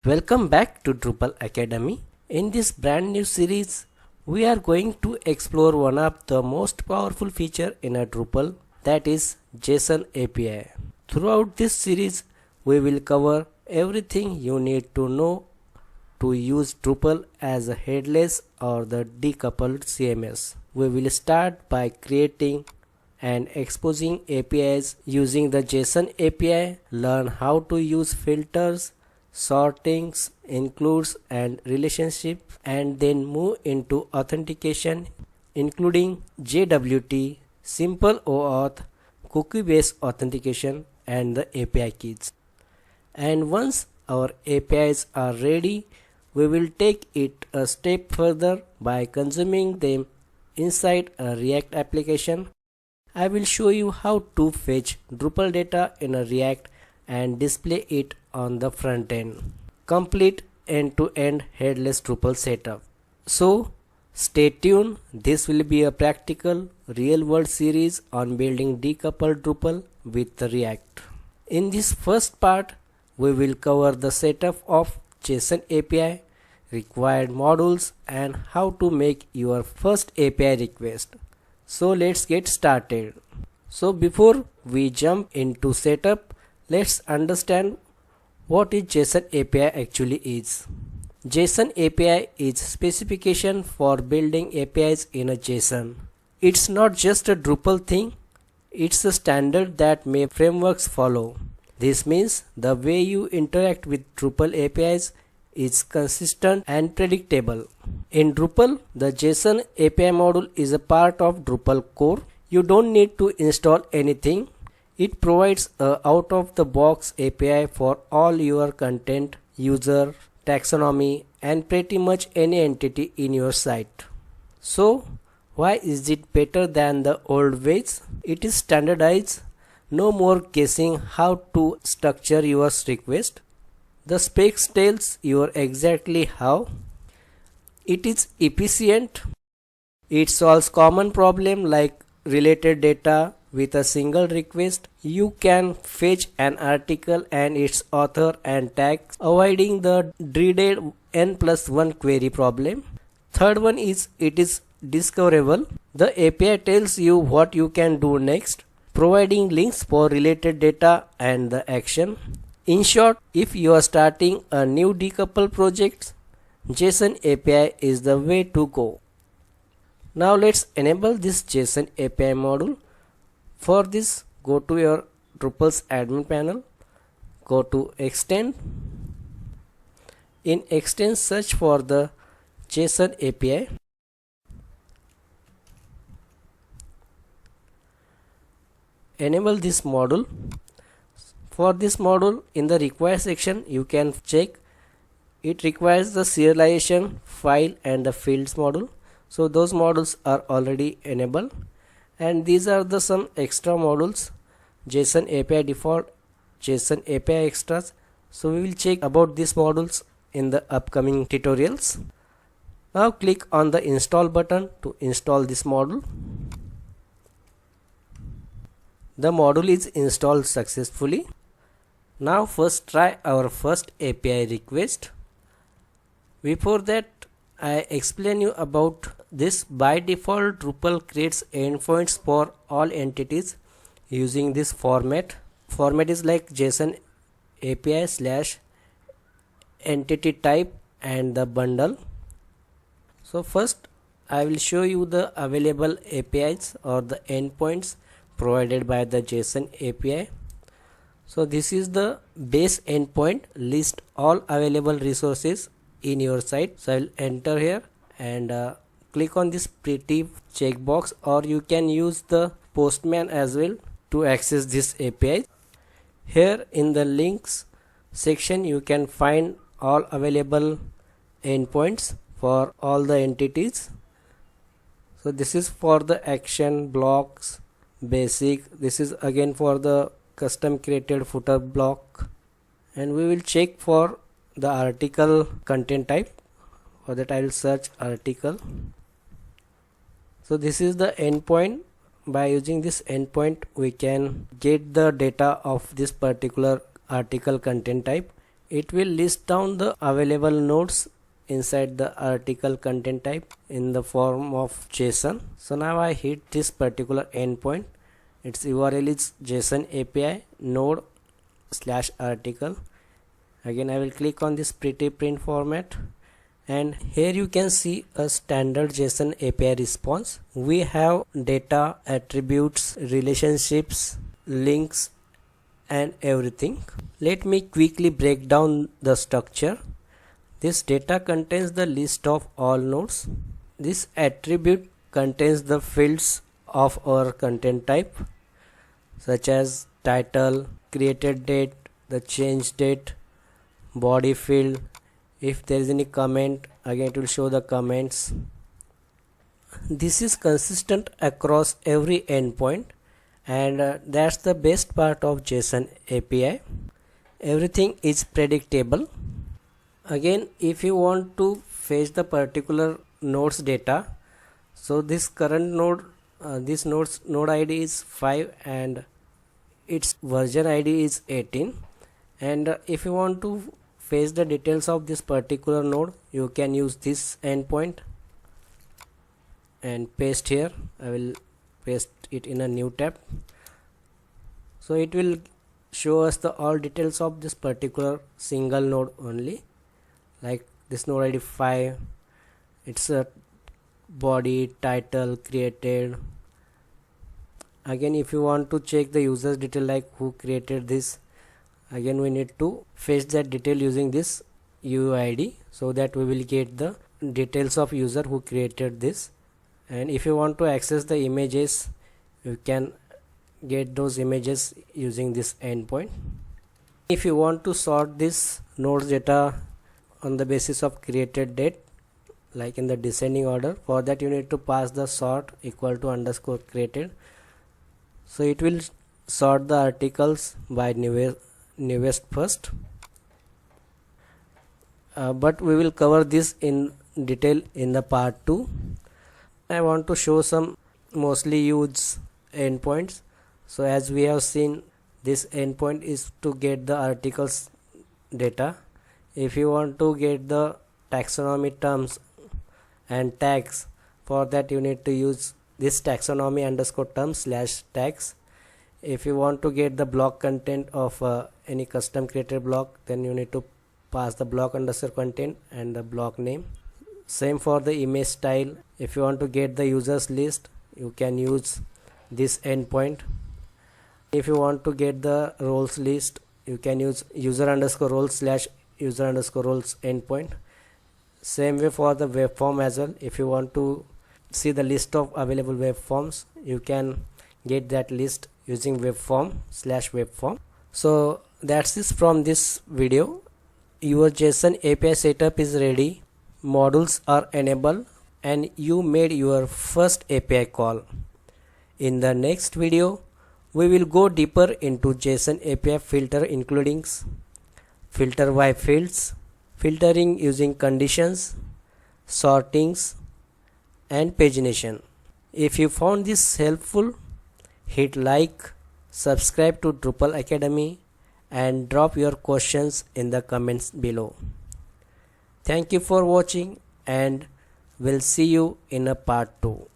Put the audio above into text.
Welcome back to Drupal Academy. In this brand new series, we are going to explore one of the most powerful feature in a Drupal, that is JSON API. Throughout this series, we will cover everything you need to know to use Drupal as a headless or the decoupled CMS. We will start by creating and exposing APIs using the JSON API, learn how to use filters, sortings, includes and relationships, and then move into authentication including JWT, simple OAuth, cookie based authentication and the API keys. And once our APIs are ready, we will take it a step further by consuming them inside a React application. I will show you how to fetch Drupal data in a React and display it on the front end. Complete end-to-end headless Drupal setup. So stay tuned. This will be a practical real-world series on building decoupled Drupal with the React. In this first part, we will cover the setup of JSON API, required modules, and how to make your first API request. So let's get started. So before we jump into setup, let's understand what is JSON API actually is. JSON API is specification for building APIs in a JSON. It's not just a Drupal thing, it's a standard that many frameworks follow. This means the way you interact with Drupal APIs is consistent and predictable. In Drupal, the JSON API module is a part of Drupal core. You don't need to install anything. It provides a out-of-the-box API for all your content, user, taxonomy, and pretty much any entity in your site. So, why is it better than the old ways? It is standardized. No more guessing how to structure your request. The specs tells you exactly how. It is efficient. It solves common problems like related data. With a single request, you can fetch an article and its author and tags, avoiding the dreaded n+1 query problem. Third one is it is discoverable. The API tells you what you can do next, providing links for related data and the action. In short, if you are starting a new decoupled project, JSON API is the way to go. Now let's enable this JSON API module. For this, go to your Drupal's admin panel, go to extend. In extend, search for the JSON API. Enable this module. For this module, in the require section, you can check it requires the serialization, file and the fields module. So those modules are already enabled. And these are the some extra modules: JSON API default, JSON API extras. So we will check about these modules in the upcoming tutorials. Now click on the install button to install this module. The module is installed successfully. Now first try our first API request. Before that, I explain you about this. By default, Drupal creates endpoints for all entities using this format. Format is like JSON API / entity type and the bundle. So first I will show you the available APIs or the endpoints provided by the JSON API. So this is the base endpoint, list all available resources in your site. So I will enter here and click on this pretty checkbox, or you can use the postman as well to access this API. Here in the links section you can find all available endpoints for all the entities. So this is for the action blocks, basic. This is again for the custom created footer block, and we will check for the article content type. For that I will search article. So this is the endpoint. By using this endpoint we can get the data of this particular article content type, It will list down the available nodes inside the article content type in the form of JSON. So now I hit this particular endpoint. Its URL is JSON API node/article. Again I will click on this pretty print format, and here you can see a standard JSON API response. We have data, attributes, relationships, links and everything. Let me quickly break down the structure. This data contains the list of all nodes. This attribute contains the fields of our content type, such as title, created date, the change date, body field. If there is any comment, again it will show the comments. This is consistent across every endpoint, and that's the best part of JSON API. Everything is predictable. Again, if you want to fetch the particular node's data, so this current node, this node's node ID is 5 and its version ID is 18, and if you want to fetch the details of this particular node, you can use this endpoint and paste here. I will paste it in a new tab, so it will show us the all details of this particular single node only, like this node ID 5, it's a body, title, created. Again, if you want to check the user's detail, like who created this, again we need to fetch that detail using this UID, so that we will get the details of user who created this. And if you want to access the images, you can get those images using this endpoint. If you want to sort this node's data on the basis of created date, like in the descending order, for that you need to pass the sort equal to underscore created. So it will sort the articles by newest first, but we will cover this in detail in the part 2. I want to show some mostly used endpoints. So as we have seen, this endpoint is to get the articles data. If you want to get the taxonomy terms and tags, for that you need to use this taxonomy underscore terms / tags. If you want to get the block content of any custom created block, then you need to pass the block underscore content and the block name. Same for the image style. If you want to get the users list, you can use this endpoint. If you want to get the roles list, you can use user underscore roles / user underscore roles endpoint. Same way for the web form as well. If you want to see the list of available web forms, you can get that list using web form / web form. So that's it from this video. Your JSON API setup is ready, modules are enabled, and you made your first API call. In the next video, we will go deeper into JSON API filter, including filter by fields, filtering using conditions, sortings, and pagination. If you found this helpful, hit like, subscribe to Drupal Academy, and drop your questions in the comments below. Thank you for watching, and we'll see you in a part 2.